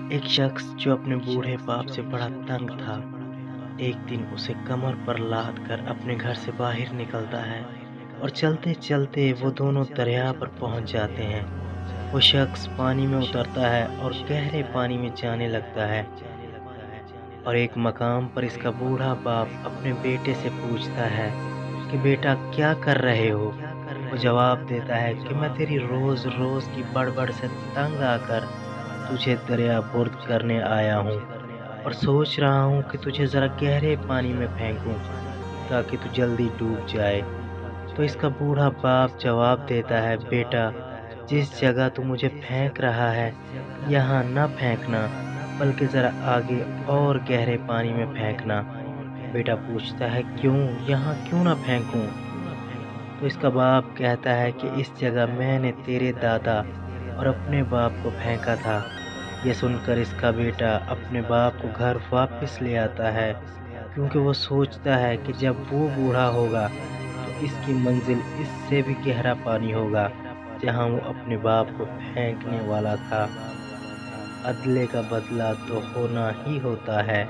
ایک شخص جو اپنے بوڑھے باپ سے بڑا تنگ تھا، ایک دن اسے کمر پر لاد کر اپنے گھر سے باہر نکلتا ہے اور چلتے چلتے وہ دونوں دریا پر پہنچ جاتے ہیں۔ وہ شخص پانی میں اترتا ہے اور گہرے پانی میں جانے لگتا ہے، اور ایک مقام پر اس کا بوڑھا باپ اپنے بیٹے سے پوچھتا ہے کہ بیٹا کیا کر رہے ہو؟ وہ جواب دیتا ہے کہ میں تیری روز روز کی بڑبڑ سے تنگ آ کر تجھے دریا برد کرنے آیا ہوں، اور سوچ رہا ہوں کہ تجھے ذرا گہرے پانی میں پھینکوں تاکہ تو جلدی ڈوب جائے۔ تو اس کا بوڑھا باپ جواب دیتا ہے، بیٹا جس جگہ تو مجھے پھینک رہا ہے یہاں نہ پھینکنا، بلکہ ذرا آگے اور گہرے پانی میں پھینکنا۔ بیٹا پوچھتا ہے، کیوں؟ یہاں کیوں نہ پھینکوں؟ تو اس کا باپ کہتا ہے کہ اس جگہ میں نے تیرے دادا اور اپنے باپ کو پھینکا تھا۔ یہ سن کر اس کا بیٹا اپنے باپ کو گھر واپس لے آتا ہے، کیونکہ وہ سوچتا ہے کہ جب وہ بوڑھا ہوگا تو اس کی منزل اس سے بھی گہرا پانی ہوگا جہاں وہ اپنے باپ کو پھینکنے والا تھا۔ عدلے کا بدلہ تو ہونا ہی ہوتا ہے۔